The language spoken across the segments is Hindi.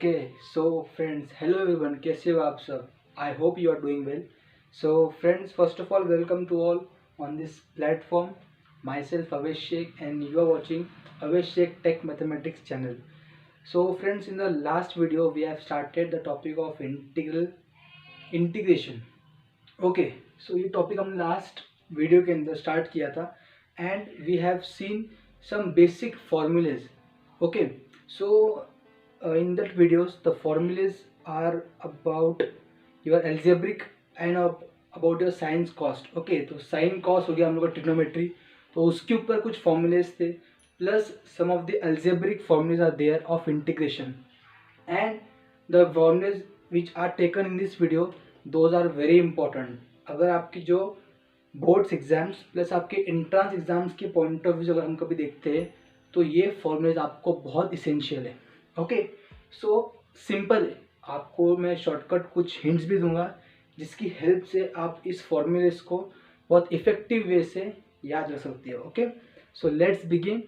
Okay so friends, hello everyone, कैसे हो आप सब? I hope you are doing well. So friends, first of all welcome to all on this platform. Myself Aveshek and you are watching Aveshek Tech Mathematics channel. So friends, in the last video we have started the topic of integration. Okay so ये टॉपिक हमने लास्ट वीडियो के अंदर स्टार्ट किया था and we have seen some basic formulas. Okay so in that videos the formulas are about your algebraic and about your sine cost. Okay तो साइन कॉस्ट हो गया हम लोग का ट्रिग्नोमेट्री, तो उसके ऊपर कुछ फॉर्मूलेज थे plus some of the algebraic formulas are there of integration and the formulas which are taken in this video those are very important. अगर आपकी जो बोर्ड्स एग्जाम्स प्लस आपके एंट्रांस एग्जाम्स के पॉइंट ऑफ व्यू से अगर हम कभी देखते हैं तो ये फॉर्मूलेज आपको बहुत इसेंशियल है. ओके सो सिंपल है, आपको मैं शॉर्टकट कुछ हिंट्स भी दूंगा जिसकी हेल्प से आप इस फॉर्मूलेज को बहुत इफेक्टिव वे से याद रख सकते हो. Okay so let's begin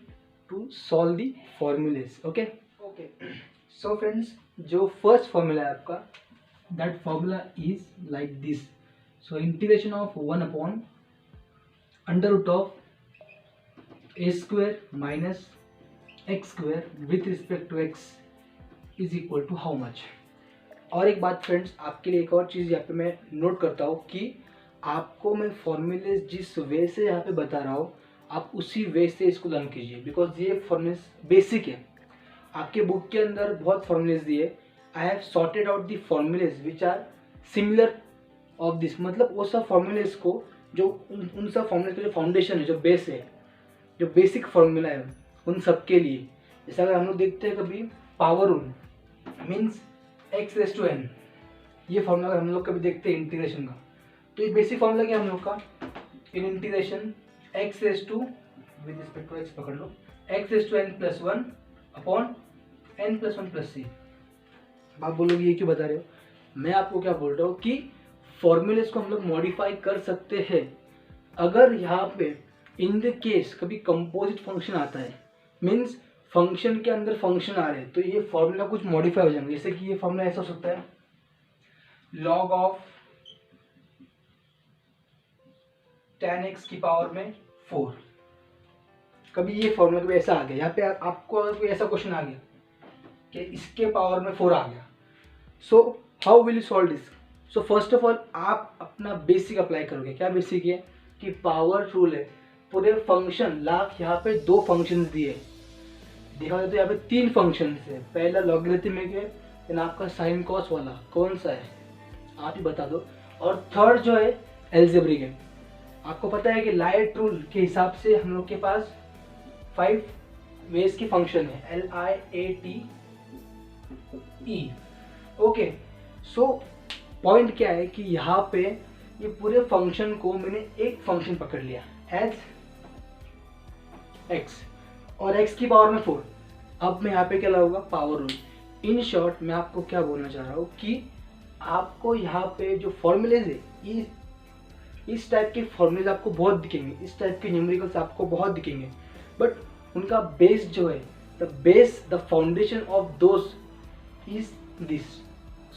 to solve the formulas. Okay so friends, जो फर्स्ट फॉर्मूला है आपका, that formula is like this. So integration of 1 upon under root of a square minus x square with respect to x is equal to how much. और एक बात फ्रेंड्स, आपके लिए एक और चीज़ यहाँ पे मैं नोट करता हूँ कि आपको मैं फॉर्मूलेज जिस वे से यहाँ पे बता रहा हूँ आप उसी वे से इसको लर्न कीजिए, बिकॉज ये फॉर्मूलेज बेसिक है. आपके बुक के अंदर बहुत फॉर्मूलेज दिए. I have sorted out the formulas which are similar of this. मतलब वो सब फॉर्मूलेज को जो उन सब फॉर्मूलेज का जो फाउंडेशन है, जो बेस है, जो बेसिक फॉर्मूला है, उन सब के लिए. जैसे अगर हम लोग देखते हैं कभी power rule means x raise to n, ये फॉर्मूला अगर हम लोग कभी देखते हैं इंटीग्रेशन का, तो ये बेसिक फॉर्मूला क्या है हम लोग का in integration X raise to with respect to X पकड़ लो, X raise to N plus 1 upon N plus 1 plus सी. आप बोलोगे ये क्यों बता रहे हो? मैं आपको क्या बोल रहा हूँ कि फॉर्मूलेज को हम लोग मॉडिफाई कर सकते हैं. अगर यहाँ पे इन द केस कभी कंपोजिट फंक्शन आता है, मीन्स फंक्शन के अंदर फंक्शन आ रहे हैं, तो ये फॉर्मूला कुछ मॉडिफाई हो जाएंगे. जैसे कि ये फॉर्मूला ऐसा हो सकता है log ऑफ tan x की पावर में 4. कभी ये फॉर्मूला कभी ऐसा आ गया, यहाँ पे आपको अगर कोई ऐसा क्वेश्चन आ गया कि इसके पावर में 4 आ गया, so how will you solve this? So first of all आप अपना बेसिक अप्लाई करोगे. क्या बेसिक है कि पावर रूल है, पूरे फंक्शन लाख यहाँ पे 2 फंक्शंस दिए, देखा जाए तो यहाँ पे 3 फंक्शंस है. पहला लॉगरिथमिक है, देन आपका साइन कॉस वाला कौन सा है आप ही बता दो, और थर्ड जो है एल्जेब्रिक है. आपको पता है कि लाइट रूल के हिसाब से हम लोग के पास 5 वेज की फंक्शन है, LIATE. ओके सो पॉइंट क्या है कि यहाँ पे ये पूरे फंक्शन को मैंने एक फंक्शन पकड़ लिया एज x और x की पावर में 4. अब मैं यहाँ पे क्या लाऊंगा पावर रूल. इन शॉर्ट मैं आपको क्या बोलना चाह रहा हूँ कि आपको यहाँ पे जो फॉर्मूलेज है इस टाइप के फॉर्मूलेज आपको बहुत दिखेंगे, इस टाइप के न्यूमेरिकल्स आपको बहुत दिखेंगे, बट उनका बेस जो है, the foundation of those is this.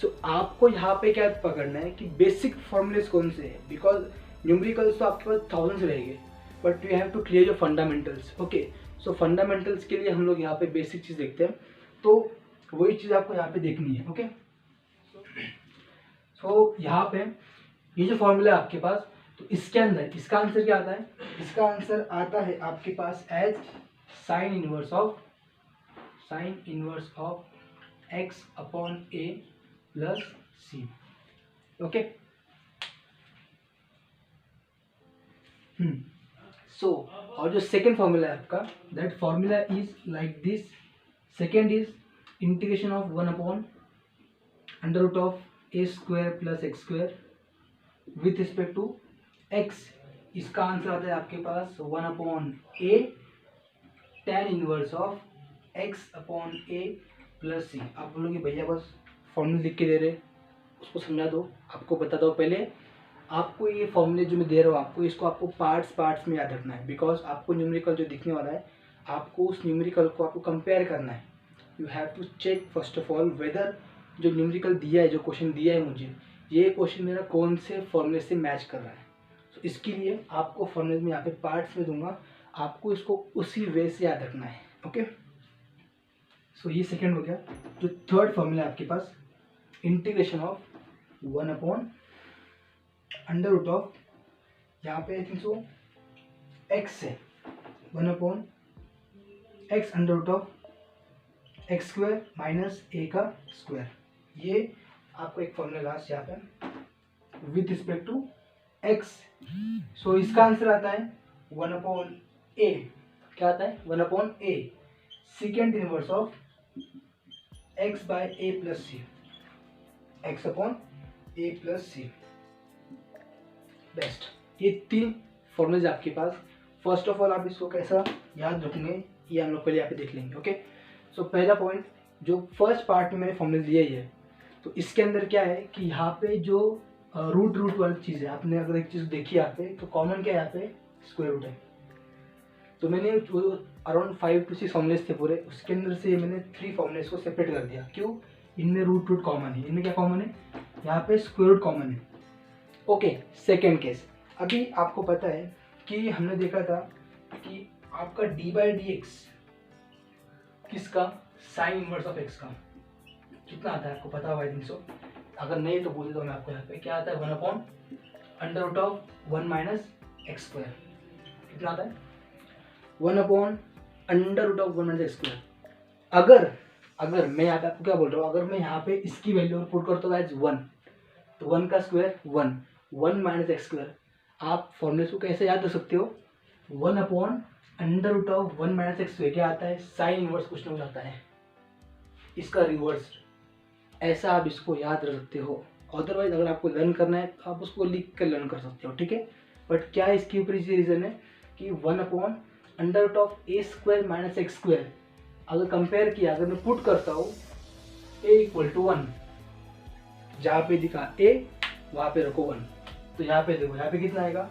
So आपको यहाँ पे क्या पकड़ना है कि बेसिक फॉर्मूलेज कौन से हैं, बिकॉज न्यूमेरिकल्स तो आपके पास थाउजेंड्स रहेंगे, but you have to clear your fundamentals. Okay so fundamentals के लिए हम लोग यहाँ पे बेसिक चीज़ देखते हैं, तो वही चीज़ आपको यहाँ पे देखनी है. ओके सो यहाँ पे ये जो फॉर्मूला है आपके पास, तो इसके अंदर इसका आंसर क्या आता है? इसका आंसर आता है आपके पास as sine inverse of x upon a plus c. Okay so और जो सेकेंड फॉर्मूला है आपका, that formula is like this. Second is integration of 1 upon under root of a square plus x square with respect to x. इसका आंसर आता है आपके पास 1 upon a tan inverse of x upon a plus सी. आप बोलोगे भैया बस फॉर्मूला लिख के दे रहे, उसको समझा दो. आपको बता दो पहले, आपको ये फॉर्मूले जो मैं दे रहा हूँ आपको इसको आपको पार्ट्स में याद रखना है, बिकॉज आपको न्यूमेरिकल जो दिखने वाला है आपको उस न्यूमेरिकल को आपको कंपेयर करना है. You have to check first of all whether जो न्यूमेरिकल दिया है, जो क्वेश्चन दिया है मुझे, ये क्वेश्चन मेरा कौन से फॉर्मूले से मैच कर रहा है। तो इसके लिए आपको फॉर्मूले में यहाँ पे पार्ट्स में दूंगा, आपको इसको उसी वे से याद रखना है। ओके, सो ये सेकेंड हो गया। जो थर्ड फॉर्मूला है आपके पास, इंटीग्रेशन ऑफ 1/√ऑफ, यहाँ पे आई थिंक सो एक्स है, 1/x√ऑफ एक्स स्क्वायर माइनस ए का स्क्वायर। ये आपको एक फॉर्मूला लास्ट यहाँ पे with respect to x. So इसका आंसर आता है 1/a। क्या आता है? 1/a second inverse of x by a plus c, x/a+c। Best. ये 3 फॉर्मूलेज आपके पास। फर्स्ट ऑफ ऑल आप इसको कैसा याद रखेंगे ये हम लोग पहले यहाँ पे देख लेंगे। ओके, सो पहला पॉइंट, जो फर्स्ट पार्ट में मैंने फॉर्मूले दिया ही है, तो इसके अंदर क्या है कि यहाँ पे जो रूट वाली चीज़ है, आपने अगर एक चीज़ देखी यहाँ पे, तो कॉमन क्या है यहाँ पे? स्क्वायर रूट है। तो मैंने जो अराउंड 5 to 6 फॉर्मूलेज थे पूरे, उसके अंदर से मैंने 3 फॉर्मूलेज को सेपरेट कर दिया। क्यों? इनमें रूट कॉमन है। इनमें क्या कॉमन है? यहाँ पे स्क्वायर रूट कॉमन है। ओके, सेकेंड केस, अभी आपको पता है कि हमने देखा था कि आपका d/dx किसका? साइन इनवर्स ऑफ x का कितना आता है? आपको पता होगा आई थिंक सो। अगर नहीं तो बोल देता हूँ मैं आपको, यहाँ पे क्या आता है? 1/√1 माइनस एक्स स्क्वायर। कितना आता है? 1/√1 माइनस एक्स स्क्वायर। अगर मैं यहाँ पे आपको क्या बोल रहा हूँ, अगर मैं यहाँ पे इसकी वैल्यू पुट करता हूँ एज 1, तो 1 का स्क्वायर 1 माइनस एक्स स्क्वायर। आप फॉर्मूले को कैसे याद रख सकते हो? 1/√1 माइनस एक्स स्क्वायर क्या आता है? साइन इनवर्स कुछ ना आता है, इसका रिवर्स। ऐसा आप इसको याद रख सकते हो। अदरवाइज अगर आपको लर्न करना है तो आप उसको लिख कर लर्न कर सकते हो, ठीक है। बट क्या इसके ऊपर इसी रीजन है कि 1/√a² माइनस एक्स स्क्वायर, अगर कंपेयर किया, अगर मैं पुट करता हूँ a=1, जहाँ पे दिखा a वहाँ पे रखो 1, तो यहाँ पे देखो, यहाँ पे कितना आएगा?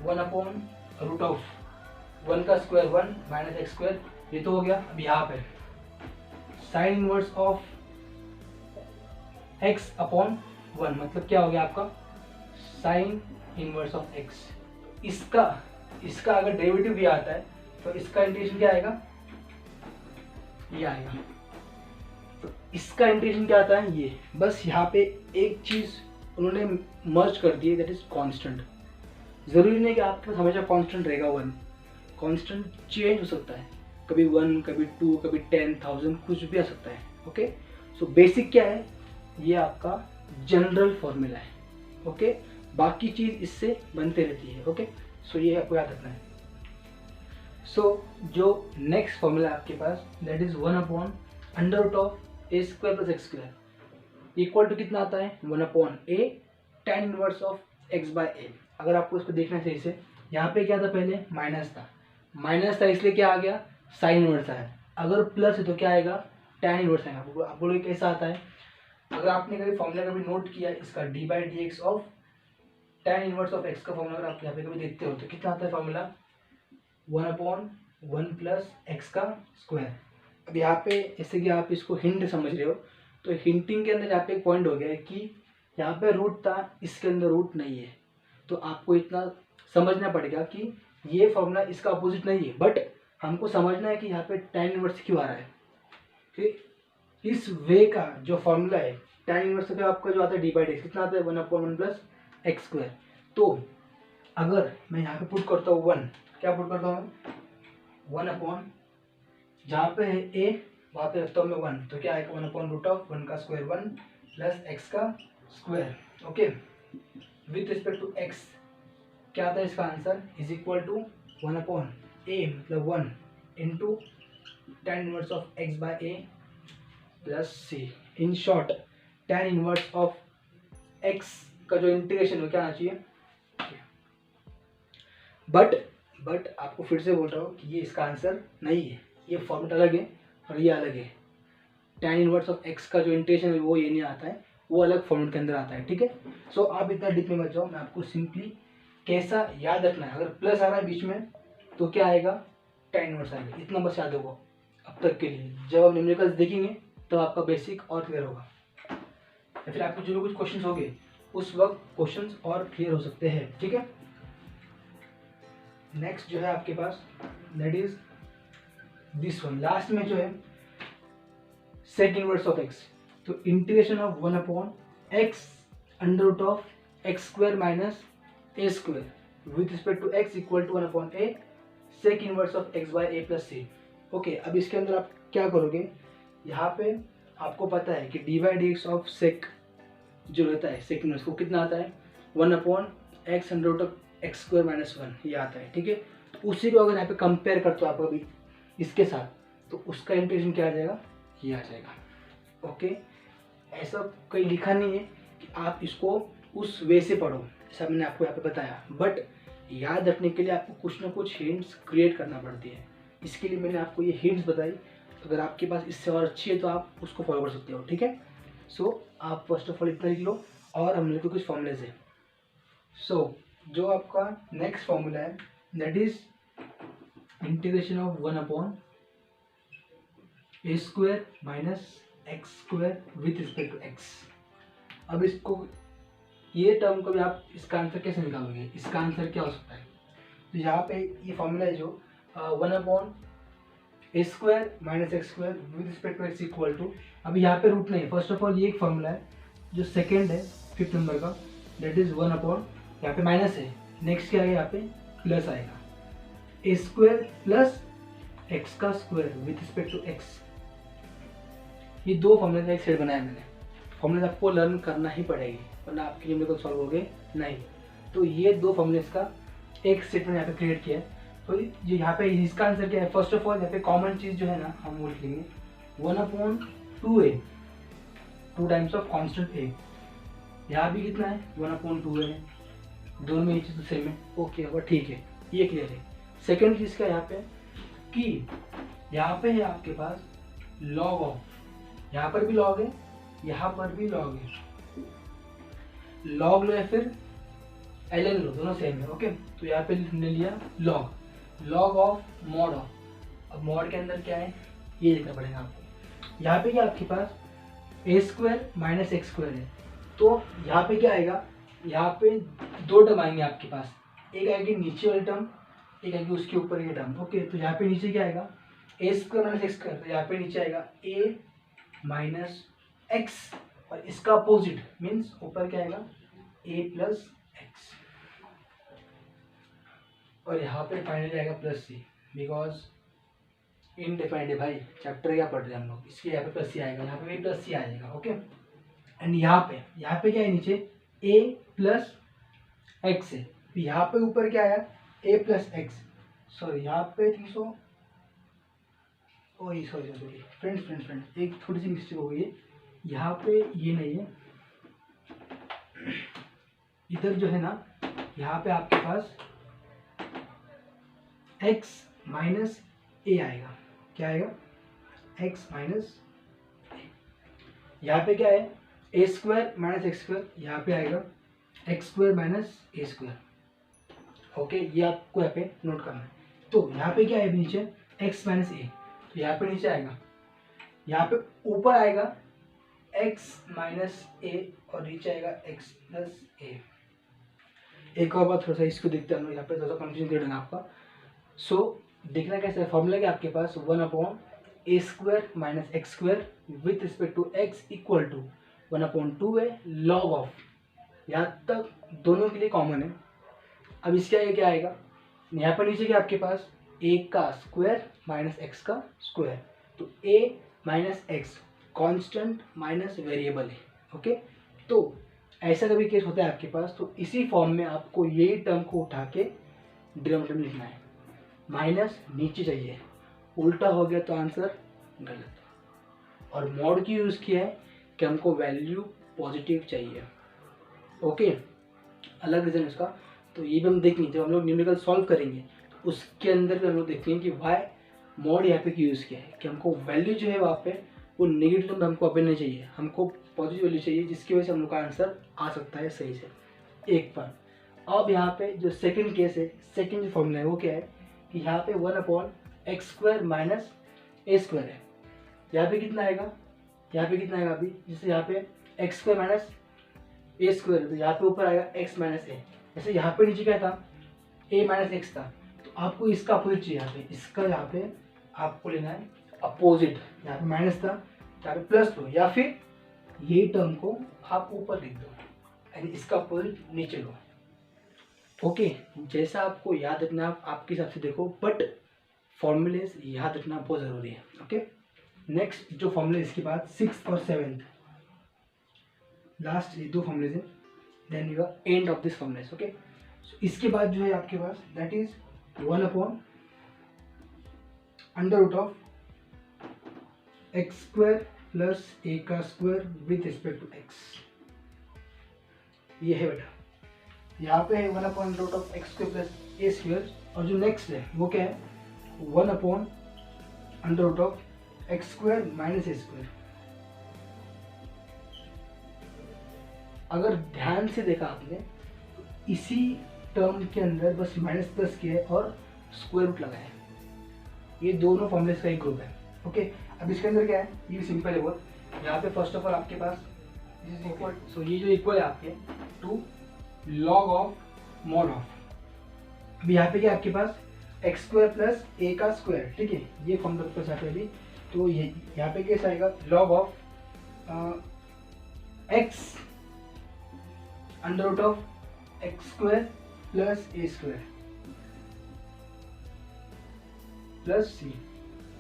1/√1 का स्क्वायर 1 माइनस एक्स स्क्वायर, ये तो हो गया। अब यहाँ पे साइन इनवर्स ऑफ x/1 मतलब क्या हो गया आपका? Sign inverse of x। इसका अगर डेरिवेटिव भी आता है तो इसका इंटीग्रेशन क्या आएगा? ये आएगा। तो इसका इंटीग्रेशन क्या आता है? ये। बस यहाँ पे एक चीज उन्होंने मर्ज कर दी है, दैट इज कांस्टेंट। जरूरी नहीं कि आपके पास हमेशा कांस्टेंट रहेगा 1, कांस्टेंट चेंज हो सकता है, कभी 1 कभी 2 कभी 10,000 कुछ भी आ सकता है। ओके, सो बेसिक क्या है? ये आपका जनरल फॉर्मूला है। ओके, बाकी चीज इससे बनते रहती है। ओके, सो ये आपको याद रखना है। सो जो नेक्स्ट फॉर्मूला है आपके पास, that is 1/√a² plus x square equal to कितना आता है? 1/a tan inverse of x/a। अगर आपको इसको देखना है सही से, यहाँ पे क्या था? पहले माइनस था, इसलिए क्या आ गया? साइन इनवर्स आया। अगर प्लस है तो क्या आएगा? tan इनवर्स आएगा। आप बोलोगे कैसा आता है? अगर आपने कभी फॉर्मूला कभी नोट किया इसका, d/dx of tan inverse of x का फॉर्मूला अगर आप यहाँ पे कभी देखते हो तो कितना आता है फॉर्मूला? 1/1 प्लस एक्स का स्क्वायर। अब यहाँ पे जैसे कि आप इसको हिंट समझ रहे हो, तो हिंटिंग के अंदर यहाँ पे एक पॉइंट हो गया है कि यहाँ पे रूट था, इसके अंदर रूट नहीं है। तो आपको इतना समझना पड़ेगा कि ये फॉर्मूला इसका अपोजिट नहीं है, बट हमको समझना है कि यहाँ पे tan इनवर्स क्यों आ रहा है। ठीक, इस वे का जो फॉर्मूला है tan इनवर्स का आपका जो आता है d/dx कितना आता है? 1/1 प्लस एक्स स्क्वायर। तो अगर मैं यहाँ पे पुट करता हूँ 1, क्या पुट करता हूँ? 1/, जहाँ पे है a वहाँ पे रखता हूँ मैं 1, तो क्या आएगा? 1/√1 का स्क्वायर 1 प्लस एक्स का square. Okay, with respect to x क्या आता है इसका answer? Is equal to 1/a मतलब 1 into tan inverse of x/a plus c। In short tan inverse of x का जो इंटीग्रेशन हो क्या आना चाहिए? बट आपको फिर से बोल रहा हूँ कि ये इसका आंसर नहीं है। ये फॉर्मेट अलग है और ये अलग है। tan इनवर्स ऑफ x का जो इंटीग्रेशन है वो ये नहीं आता है, वो अलग फॉर्मेट के अंदर आता है। ठीक है, सो आप इतना डीप में मत जाओ, मैं आपको सिंपली कैसा याद रखना है। अगर प्लस आ रहा है बीच में तो क्या आएगा? tan इनवर्स आएगा, इतना बस याद होगा। अब तक के लिए। जब आप न्यूमेरिकल्स देखेंगे तो आपका बेसिक और क्लियर होगा, या फिर आपको जो भी कुछ क्वेश्चंस होंगे उस वक्त क्वेश्चंस और क्लियर हो सकते हैं। ठीक है, नेक्स्ट जो है आपके पास that is this one, last में जो है सेक इनवर्स ऑफ एक्स। तो integration of 1 upon x under root of x square minus a square with respect to x equal to 1 upon a sec inverse of x by a plus c. Okay, अब इसके अंदर आप क्या करोगे, यहाँ पे आपको पता है कि d by d x of sec जो रहता है सेक इनवर्स को कितना आता है 1 upon x under root of x square minus 1 ये आता है। ठीक है, तो उसी को अगर यहाँ पे कंपेयर करते हो आप अभी इसके साथ, तो उसका इंटीग्रेशन क्या आ जाएगा, ये आ जाएगा। ओके, ऐसा कहीं लिखा नहीं है कि आप इसको उस वे से पढ़ो, ऐसा मैंने आपको यहाँ पे बताया, बट याद रखने के लिए आपको कुछ ना कुछ हिंट्स क्रिएट करना पड़ती है। इसके लिए मैंने आपको ये हिंट्स बताई, तो अगर आपके पास इससे और अच्छी है तो आप उसको फॉलो कर सकते हो। ठीक है, सो आप फर्स्ट ऑफ ऑल इतना लिख लो और हम लोग कुछ फॉर्मूलेज है। सो जो आपका नेक्स्ट फॉर्मूला है that is integration of 1 upon a square minus x square with respect to x. अब इसको ये टर्म को भी आप इसका आंसर कैसे निकालोगे, इसका आंसर क्या हो सकता है, तो यहाँ पे ये फॉर्मूला है जो 1 upon a square minus x square with respect to x equal to, अभी यहाँ पे रूट नहीं है। फर्स्ट ऑफ ऑल ये एक फॉर्मूला है जो सेकेंड है 5th नंबर का, दैट इज 1 अपॉन, यहाँ पे माइनस है, नेक्स्ट क्या आएगा यहाँ पे प्लस आएगा, ए स्क्वायर प्लस एक्स का square with respect to x. ये दो फॉर्मूले का एक सेट बनाया मैंने, फॉर्मूले आपको लर्न करना ही पड़ेगी वरना आपके न्यूमेरिकल सॉल्व होगे नहीं। तो ये दो फॉर्मूले का एक सेट मैंने यहाँ पे क्रिएट किया है। तो ये यहाँ पे इसका आंसर क्या है, फर्स्ट ऑफ ऑल यहाँ पे कॉमन चीज़ जो है ना हम वो लिख लेंगे 1 upon 2a, 2 times of constant a। यहाँ भी कितना है 1 अपॉन 2a है, दोनों में ये चीज़ तो सेम है। ओके, अब ठीक है, ये क्लियर है। सेकेंड चीज़ का यहाँ पे कि यहाँ पे है आपके पास लॉग ऑफ, यहाँ पर भी लॉग है, यहाँ पर भी लॉग है, लॉग लो या फिर ln लो, दोनों सेम है। ओके, तो यहाँ पे हमने लिया log, log of mod of. अब मॉड के अंदर क्या है ये देखना पड़ेगा आपको। यहाँ पे क्या आपके पास ए स्क्वायर माइनस एक्स स्क्वायर है, तो यहाँ पे क्या आएगा, यहाँ पे दो टर्म आएंगे आपके पास, एक आएगी नीचे वाली टर्म, एक आएगी उसके ऊपर की टर्म। ओके, तो यहाँ पे नीचे क्या आएगा a square minus x square, तो यहाँ पे नीचे आएगा ए माइनस एक्स, और इसका अपोजिट मीन्स ऊपर क्या आएगा ए प्लस एक्स, और यहाँ पे फाइनली आएगा प्लस सी, बिकॉज इनडिफाइंड है भाई, चैप्टर क्या पढ़ रहे हैं हम लोग, इसलिए यहाँ पे प्लस सी आएगा, यहाँ पे भी प्लस सी आ जाएगा। ओके, एंड यहाँ पे क्या है नीचे ए प्लस एक्स है, तो यहाँ पे ऊपर क्या आया ए प्लस एक्स, सॉरी यहाँ पे 300, ओही सॉरी फ्रेंड्स एक थोड़ी सी मिस्टेक हो गई है, यहाँ पे ये नहीं है, इधर जो है ना यहाँ पे आपके पास x माइनस ए आएगा, क्या आएगा x माइनस ए, यहाँ पे क्या है ए स्क्वायर माइनस एक्स स्क्वायर, यहाँ पे आएगा x square minus a square. Okay, ये आपको यहाँ पे नोट करना है। तो यहाँ पे क्या है नीचे x माइनस ए, तो यहाँ पे नीचे आएगा, यहाँ पे ऊपर आएगा x माइनस ए और नीचे आएगा x प्लस ए। एक और बात थोड़ा सा इसको देखते हैं हम लोग, यहाँ पे थोड़ा सा कंफ्यूजन क्रिएट होगा आपका। सो देखना कैसे है, फॉर्मूला क्या आपके पास 1 upon a square minus x square with respect to x equal to 1 upon 2a log of, यहाँ तक दोनों के लिए कॉमन है। अब इसके आगे क्या आएगा, यहाँ पर नीचे क्या आपके पास a का स्क्वायर माइनस एक्स का स्क्वायर, तो a minus x constant minus variable है। ओके, तो ऐसा कभी केस होता है आपके पास, तो इसी फॉर्म में आपको यही टर्म को उठा के डिनोमिनेटर में लिखना है, माइनस नीचे चाहिए, उल्टा हो गया तो आंसर गलत। और मॉड की यूज़ किया है कि हमको वैल्यू पॉजिटिव चाहिए। ओके, अलग रीज़न इसका, तो ये भी हम देखेंगे जब हम लोग न्यूमेरिकल सॉल्व करेंगे, तो उसके अंदर भी हम लोग देखेंगे कि वाई मॉड यहाँ पे यूज़ किया है, कि हमको वैल्यू जो है वहाँ पे वो नेगेटिव नंबर हमको अभी नहीं चाहिए, हमको पॉजिटिव वैल्यू चाहिए, जिसकी वजह से हम लोग का आंसर आ सकता है सही से एक पर। अब यहाँ पे जो सेकंड केस है, सेकंड जो फॉर्मूला है वो क्या है कि यहाँ पे 1 upon x square minus a square है। यहाँ पे कितना आएगा, यहाँ पे कितना आएगा अभी, जैसे यहाँ पे x square minus a square, तो यहाँ पे ऊपर आएगा एक्स माइनस ए। जैसे यहाँ पे नीचे क्या था, ए माइनस एक्स था, तो आपको इसका अपोजिट चाहिए यहाँ पे, इसका यहाँ पे आपको लेना है अपोजिट। यहाँ पे माइनस था, यहाँ पे प्लस लो, या फिर ये टर्म को आप ऊपर लिख दो यानी इसका अपोजिट नीचे लो। ओके, जैसा आपको याद रखना आप आपके हिसाब से देखो, बट फॉर्मूलेज याद रखना बहुत ज़रूरी है। ओके, नेक्स्ट जो फॉर्मूले इसके बाद 6th और 7th, लास्ट ये 2 फॉर्मूलेज हैं, then you are end of this formulas. Okay, इसके बाद जो है आपके पास that is 1 upon under root of x square plus a का square with respect to x. ये है बेटा, यहाँ पे है 1 upon root of x square plus a square, और जो नेक्स्ट है वो क्या है 1 upon under root of x square minus a square. अगर ध्यान से देखा आपने तो इसी टर्म के अंदर बस माइनस प्लस किया है और स्क्वायर रूट लगाया है, ये दोनों फॉर्मूलेस का एक ग्रुप है। ओके, अब इसके अंदर क्या है, ये सिंपल है बहुत। यहाँ पे फर्स्ट ऑफ ऑल आपके पास दिस इज इक्वल, सो ये जो इक्वल है आपके to log of mod of, अभी यहाँ पे क्या आपके पास एक्स स्क्वायर प्लस ए का स्क्वायर, ठीक है, ये फॉर्मूला के साथ अभी, तो ये यहाँ पे कैसा आएगा log of x under root of x square plus a square plus c,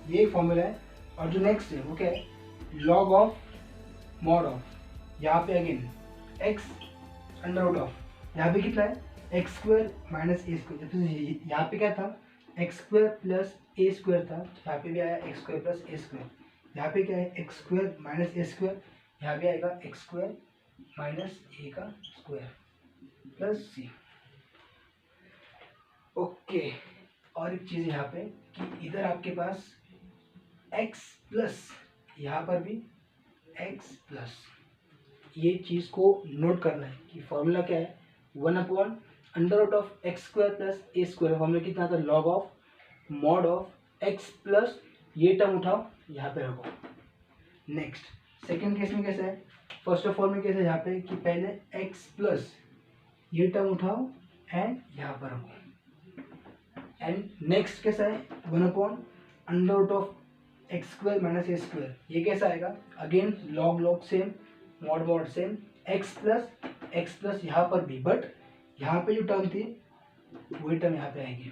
ये एक फॉर्मूला है। और जो नेक्स्ट है वो क्या है लॉग ऑफ मॉड ऑफ, यहाँ पे again x under root of, यहाँ पे कितना है x square minus a square, यहाँ पे क्या था x square plus a square था, यहाँ पे भी आया x square plus a square, यहाँ पे क्या है x square minus a square, यहाँ पे आएगा एक्स स्क्वायर माइनस ए का स्क्वायर प्लस सी। ओके, और एक चीज़ यहाँ पे कि इधर आपके पास x प्लस, यहाँ पर भी x प्लस, ये चीज़ को नोट करना है कि फॉर्मूला क्या है 1 upon under root of x square plus a square, formula कितना था log of mod of x plus, ये टर्म उठाओ यहाँ पे रखो। नेक्स्ट सेकेंड केस में कैसा है, फर्स्ट ऑफ ऑल में कैसा है यहाँ पे कि पहले x प्लस ये टर्म उठाओ एंड यहाँ पर रखो, एंड नेक्स्ट कैसा है 1 upon under root of x square minus a square, ये कैसा आएगा again log log same mod mod same, x plus यहाँ पर भी, बट यहाँ पे जो टर्म थी वही टर्म यहाँ पे आएगी।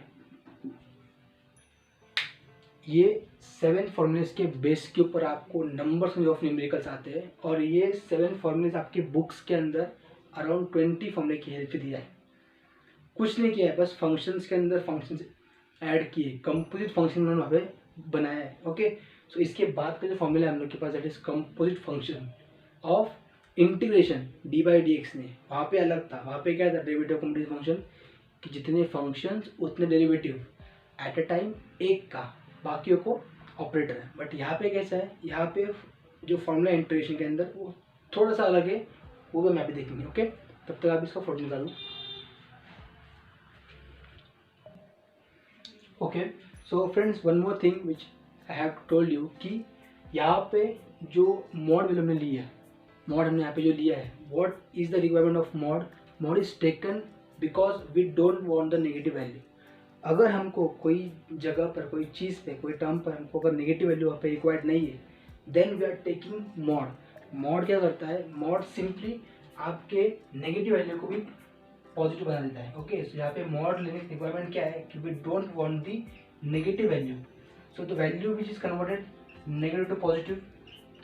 ये 7 फॉर्मूलेस के बेस के ऊपर आपको नंबर्स ऑफ न्यूमेरिकल्स आते हैं, और ये 7 फॉर्मूलेस आपके बुक्स के अंदर अराउंड 20 फॉर्मूले की हेल्प दिया है, कुछ नहीं किया है, बस फंक्शंस के अंदर फंक्शंस ऐड किए, कंपोजिट फंक्शन उन्होंने वहाँ पे बनाया है। ओके, सो इसके बाद का जो फॉर्मूला है हम लोग के पास that is composite function of integration d by d x ने, वहाँ पे अलग था, वहाँ पे क्या था डेरिवेटिव कंपोजिट फंक्शन कि जितने फंक्शंस उतने डेरिवेटिव एट अ टाइम एक का, बाकियों को ऑपरेटर है। बट यहाँ पे कैसा है, यहाँ पे जो फॉर्मूला इंटीग्रेशन के अंदर वो थोड़ा सा अलग है, वो भी मैं भी देखेंगे। ओके, तब तक आप इसका फोटो निकालो। Okay, so friends one more thing which I have told you कि यहाँ पे जो मॉड वैल्यू हमने लिया है, मॉड हमने यहाँ पे जो लिया है, what is the requirement of mod, mod is taken because we don't want the negative value. अगर हमको कोई जगह पर, कोई चीज़ पे, कोई टर्म पर हमको अगर नेगेटिव वैल्यू वहाँ पे रिक्वायर्ड नहीं है, then we are taking mod. Mod क्या करता है, मॉड सिंपली आपके नेगेटिव वैल्यू को भी पॉजिटिव बना देता है। ओके, सो यहाँ पे मॉड लेने की रिक्वायरमेंट क्या है कि we don't want the negative value, so the value which is converted negative to positive,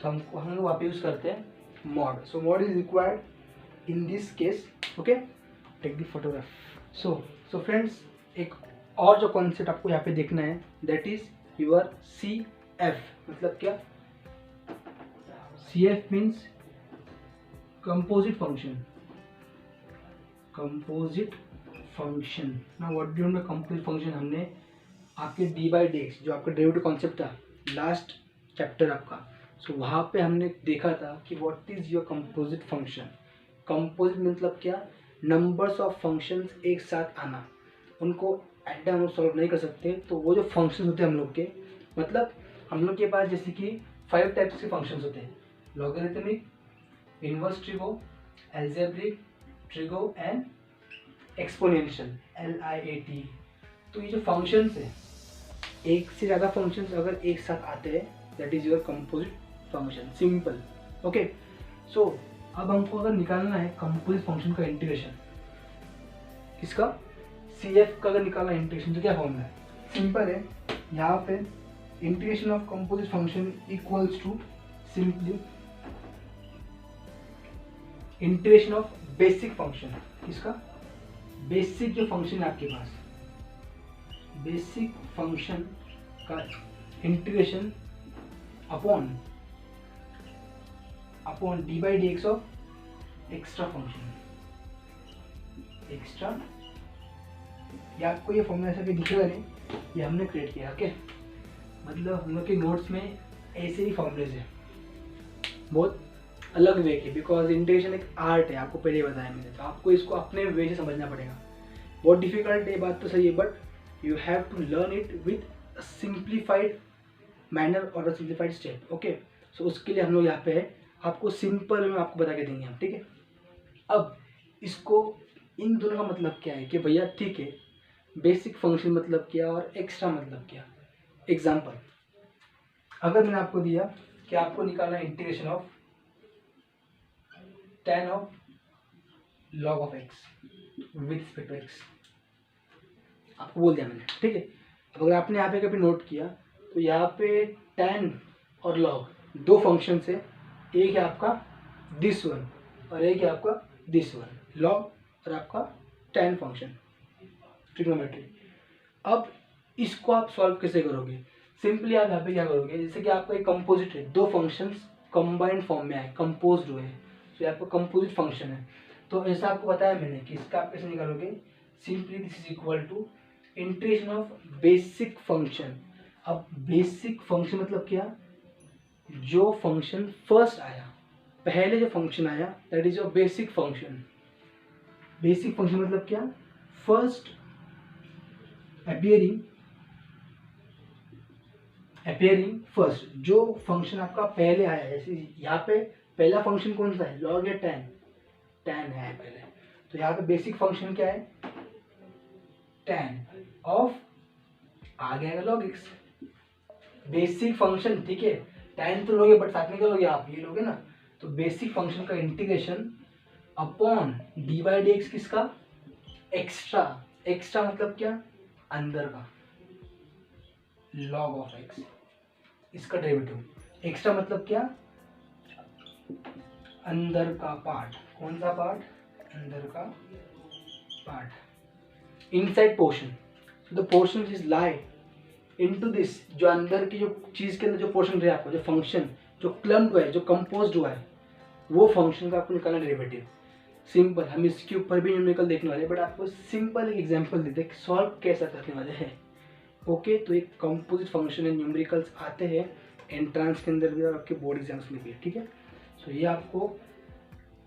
तो हम लोग वहाँ पे यूज़ करते हैं mod. So mod is required in this case. Okay, take the photograph. So friends, एक और जो कॉन्सेप्ट आपको यहाँ पे देखना है that is your c f. मतलब क्या, c f means composite function, composite function. ना what do you mean bye composite function, हमने आपके डी बाई डी एक्स जो आपका डेरिवेटिव कॉन्सेप्ट था लास्ट चैप्टर आपका, सो वहाँ पे हमने देखा था कि what is your composite function. Composite मतलब क्या, नंबर्स ऑफ फंक्शंस एक साथ आना, उनको एट टाइम सॉल्व नहीं कर सकते, तो वो जो फंक्शन होते हैं हम लोग के, मतलब हम लोग के पास जैसे कि 5 टाइप्स के फंक्शंस होते हैं, logarithmic, inverse trigo, algebraic, trigo and exponential, LIAT। तो ये जो फंक्शंस है, एक से ज़्यादा फंक्शंस अगर एक साथ आते हैं that is your composite function, simple. Okay, so अब हमको अगर निकालना है कंपोजिट फंक्शन का इंटीग्रेशन, किसका, CF का अगर निकालना है इंटीग्रेशन, तो क्या फॉर्मूला है, सिंपल है। यहाँ पे integration of composite function equals to simply integration of basic function, किसका, बेसिक जो फंक्शन है आपके पास, बेसिक फंक्शन का integration upon d/dx of extra function, extra. ये आपको ये फॉर्मूला ऐसा भी दिखेगा नहीं, ये हमने क्रिएट किया। ओके, मतलब हम लोग के नोट्स में ऐसे ही फॉर्मूलेज है, बहुत अलग वे के, बिकॉज इंटीग्रेशन एक आर्ट है, आपको पहले बताया मैंने, तो आपको इसको अपने वे से समझना पड़ेगा। बहुत डिफिकल्ट है, बात तो सही है, but you have to learn it with simplified manner और सिंप्लीफाइड स्टेप। ओके, सो उसके लिए हम लोग यहाँ पे है, आपको सिंपल में आपको बता के देंगे हम, ठीक है। अब इसको, इन दोनों का मतलब क्या है कि भैया ठीक है, बेसिक फंक्शन मतलब क्या और एक्स्ट्रा मतलब क्या। एग्जाम्पल, अगर मैंने आपको दिया कि आपको निकालना integration of tan of log of x with respect to x, आपको बोल दिया मैंने, ठीक है। अब अगर आपने यहाँ पे कभी नोट किया तो यहाँ पे tan और log दो फंक्शन है, एक है आपका दिस वन और एक है आपका दिस वन, log और आपका tan फंक्शन, ट्रिग्नोमेट्री। अब इसको आप सॉल्व कैसे करोगे, सिंपली आप यहाँ पे क्या करोगे, जैसे कि आपका एक कंपोजिट है, दो फंक्शंस कंबाइंड फॉर्म में आए, कंपोज्ड हुए, तो आपका कंपोजिट फंक्शन है। तो ऐसा आपको बताया मैंने कि इसका आप कैसे निकालोगे, simply this is equal to integration of basic function. अब बेसिक फंक्शन मतलब क्या, जो फंक्शन फर्स्ट आया, पहले जो फंक्शन आया that is your basic function. Basic function मतलब क्या, फर्स्ट अपीयरिंग फर्स्ट, जो फंक्शन आपका पहले आया है। जैसे यहाँ पे पहला फंक्शन कौन सा है, log या tan है पहले, तो यहाँ पे बेसिक फंक्शन क्या है, tan ऑफ, आ गया log x, बेसिक फंक्शन, ठीक है। tan तो लोगे बट साथ में क्या लोगे आप, ये लोगे ना, तो बेसिक फंक्शन का इंटीग्रेशन अपॉन d/dx, किसका, एक्स्ट्रा। एक्स्ट्रा मतलब क्या, अंदर का, log ऑफ x, इसका डेरिवेटिव। एक्स्ट्रा मतलब क्या, अंदर का पार्ट, कौन सा पार्ट, अंदर का part, inside portion, the portion is lie into this, जो अंदर की जो चीज के अंदर जो पोर्शन रहे आपको, जो फंक्शन जो क्लम्प्ड हुआ है, जो कंपोज्ड हुआ है, वो फंक्शन का आपको निकालना डेरिवेटिव। सिंपल, हम इसके ऊपर भी न्यूमेरिकल देखने वाले हैं, बट आपको सिंपल एक एग्जांपल देते हैं सॉल्व कैसा करने वाले हैं। ओके, तो एक कंपोजिट फंक्शन है, न्यूमेरिकल्स आते हैं एंट्रांस के अंदर भी और आपके बोर्ड एग्जाम्स में भी, ठीक है। सो ये आपको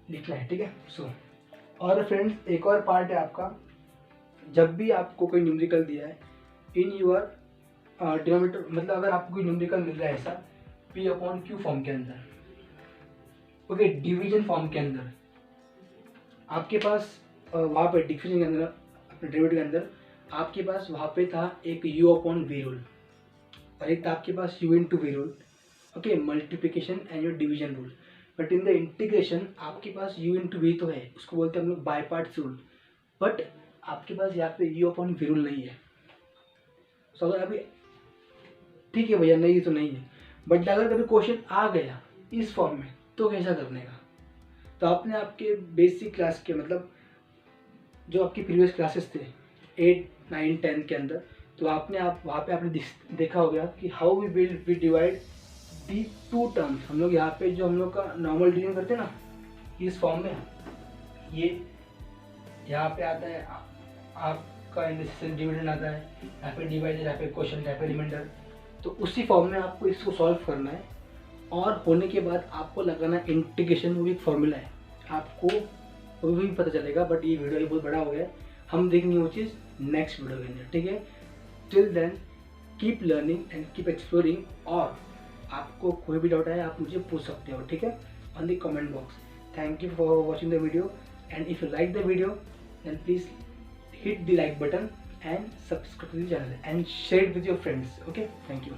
लिखना है, ठीक है। सो और फ्रेंड्स, एक और पार्ट है आपका, जब भी आपको कोई न्यूमेरिकल दिया है इन यूर डिनोमिनेटर, मतलब अगर आपको कोई न्यूमेरिकल मिल रहा है ऐसा P/Q फॉर्म के अंदर, ओके, डिवीजन फॉर्म के अंदर, आपके पास वहाँ पे डिफिनेशन के अंदर, अपने डेरिवेटिव के अंदर आपके पास वहाँ पे था एक U/V रूल और एक था आपके पास U/V rule, okay, multiplication and your division rule. But in the integration आपके पास U/V तो है, उसको बोलते हैं हम लोग बाय पार्ट्स रूल, बट आपके पास यहाँ पे U/V रूल नहीं है। सो अगर अभी ठीक है भैया, नहीं तो नहीं है, बट अगर कभी क्वेश्चन आ गया इस फॉर्म में तो कैसा करने का, तो आपने आपके बेसिक क्लास के, मतलब जो आपकी प्रीवियस क्लासेस थे 8, 9, 10 के अंदर, तो आपने वहाँ पे आपने देखा होगा कि how we divide the two terms. हम लोग यहाँ पे जो हम लोग का नॉर्मल डिवीजन करते हैं ना, इस फॉर्म में, ये यहाँ पे आता है आपका इंडिविजुअल डिविडेंड आता है, यहाँ पे डिवाइड, यहाँ पे क्वेश्चन, यहाँ पे रिमाइंडर, तो उसी फॉर्म में आपको इसको सॉल्व करना है। और होने के बाद आपको लगाना इंटीग्रेशन, वो भी एक फॉर्मूला है, आपको वो भी पता चलेगा। बट ये वीडियो बहुत बड़ा हो गया है, हम देखेंगे वो चीज़ नेक्स्ट वीडियो के अंदर, ठीक है। Till then keep learning and keep exploring. और आपको कोई भी डाउट आए आप मुझे पूछ सकते हो, ठीक है, on the comment box. Thank you for watching the video, and if you like the video then please hit the like button and subscribe to the channel and share it with your friends. Okay, thank you.